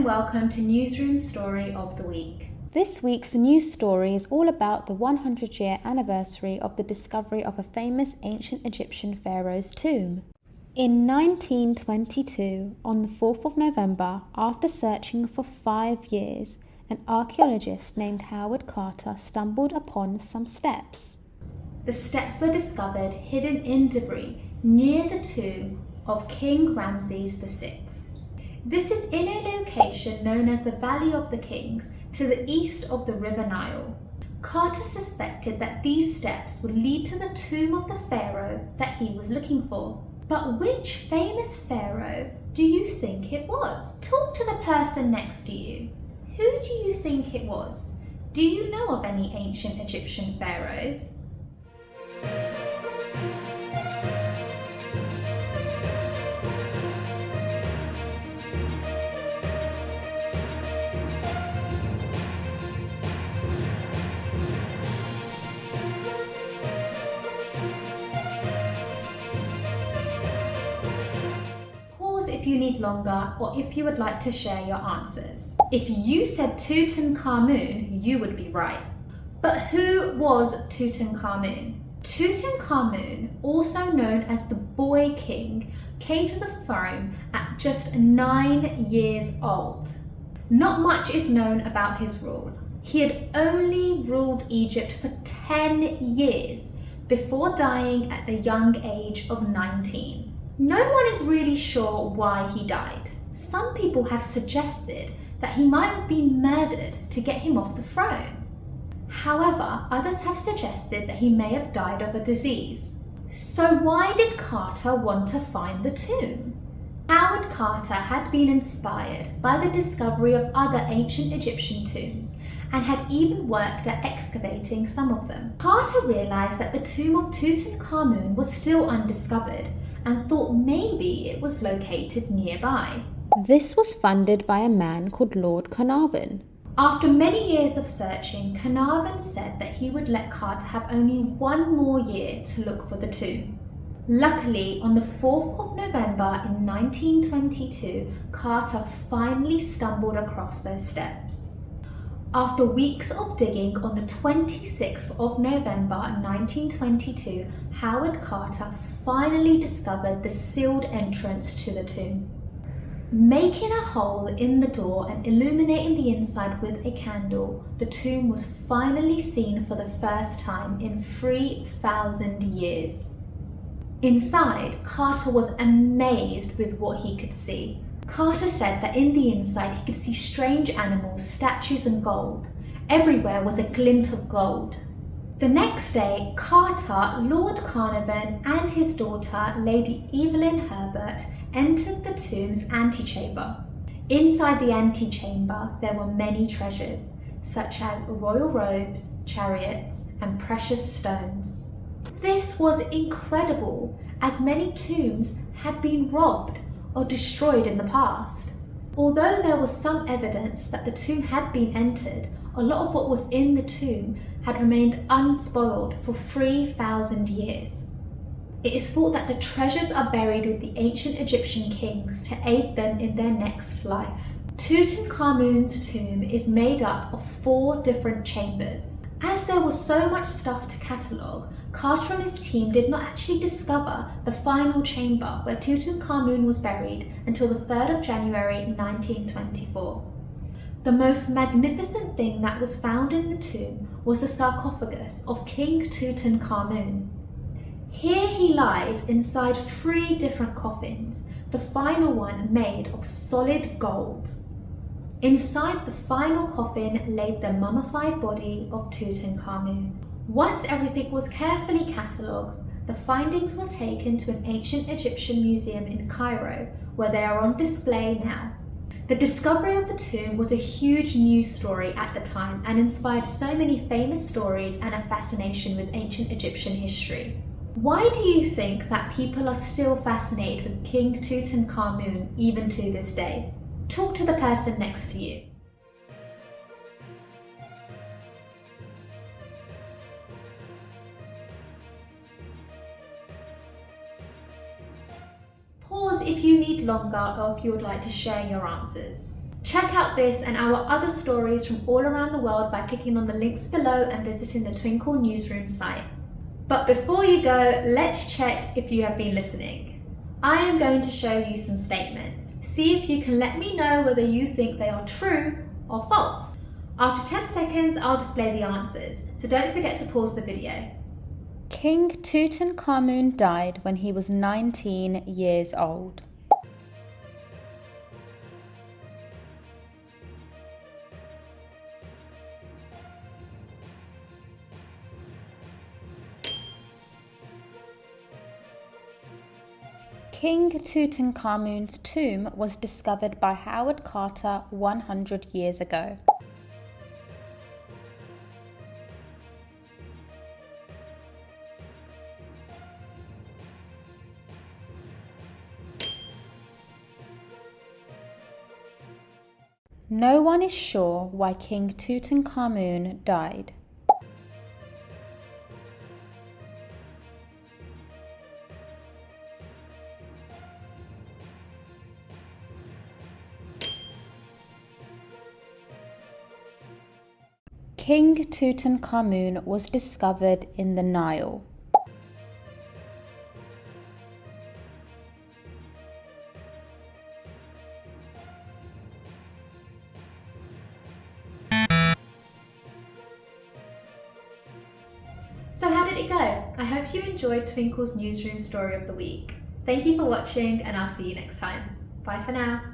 and welcome to NewsRoom Story of the Week. This week's news story is all about the 100-year anniversary of the discovery of a famous ancient Egyptian pharaoh's tomb. In 1922, on the 4th of November, after searching for 5 years, an archaeologist named Howard Carter stumbled upon some steps. The steps were discovered hidden in debris near the tomb of King Ramses VI. This is in a location known as the Valley of the Kings, to the east of the River Nile. Carter suspected that these steps would lead to the tomb of the pharaoh that he was looking for. But which famous pharaoh do you think it was? Talk to the person next to you. Who do you think it was? Do you know of any ancient Egyptian pharaohs? If you need longer or if you would like to share your answers. If you said Tutankhamun, you would be right. But who was Tutankhamun? Tutankhamun, also known as the Boy King, came to the throne at just 9 years old. Not much is known about his rule. He had only ruled Egypt for 10 years before dying at the young age of 19. No one is really sure why he died. Some people have suggested that he might have been murdered to get him off the throne. However, others have suggested that he may have died of a disease. So why did Carter want to find the tomb? Howard Carter had been inspired by the discovery of other ancient Egyptian tombs and had even worked at excavating some of them. Carter realized that the tomb of Tutankhamun was still undiscovered and thought maybe it was located nearby. This was funded by a man called Lord Carnarvon. After many years of searching, Carnarvon said that he would let Carter have only 1 more year to look for the tomb. Luckily, on the 4th of November in 1922, Carter finally stumbled across those steps. After weeks of digging, on the 26th of November 1922, Howard Carter finally discovered the sealed entrance to the tomb. Making a hole in the door and illuminating the inside with a candle, the tomb was finally seen for the first time in 3,000 years. Inside, Carter was amazed with what he could see. Carter said that in the inside he could see strange animals, statues and gold. Everywhere was a glint of gold. The next day, Carter, Lord Carnarvon and his daughter, Lady Evelyn Herbert, entered the tomb's antechamber. Inside the antechamber, there were many treasures, such as royal robes, chariots, and precious stones. This was incredible, as many tombs had been robbed or destroyed in the past. Although there was some evidence that the tomb had been entered, a lot of what was in the tomb had remained unspoiled for 3,000 years. It is thought that the treasures are buried with the ancient Egyptian kings to aid them in their next life. Tutankhamun's tomb is made up of 4 different chambers. As there was so much stuff to catalogue, Carter and his team did not actually discover the final chamber where Tutankhamun was buried until the 3rd of January 1924. The most magnificent thing that was found in the tomb was the sarcophagus of King Tutankhamun. Here he lies inside 3 different coffins, the final one made of solid gold. Inside the final coffin lay the mummified body of Tutankhamun. Once everything was carefully catalogued, the findings were taken to an ancient Egyptian museum in Cairo, where they are on display now. The discovery of the tomb was a huge news story at the time and inspired so many famous stories and a fascination with ancient Egyptian history. Why do you think that people are still fascinated with King Tutankhamun even to this day? Talk to the person next to you. Pause if you need longer or if you would like to share your answers. Check out this and our other stories from all around the world by clicking on the links below and visiting the Twinkl Newsroom site. But before you go, let's check if you have been listening. I am going to show you some statements. See if you can let me know whether you think they are true or false. After 10 seconds, I'll display the answers, so don't forget to pause the video. King Tutankhamun died when he was 19 years old. King Tutankhamun's tomb was discovered by Howard Carter 100 years ago. No one is sure why King Tutankhamun died. King Tutankhamun was discovered in the Nile. So how did it go? I hope you enjoyed Twinkl's Newsroom Story of the Week. Thank you for watching and I'll see you next time. Bye for now.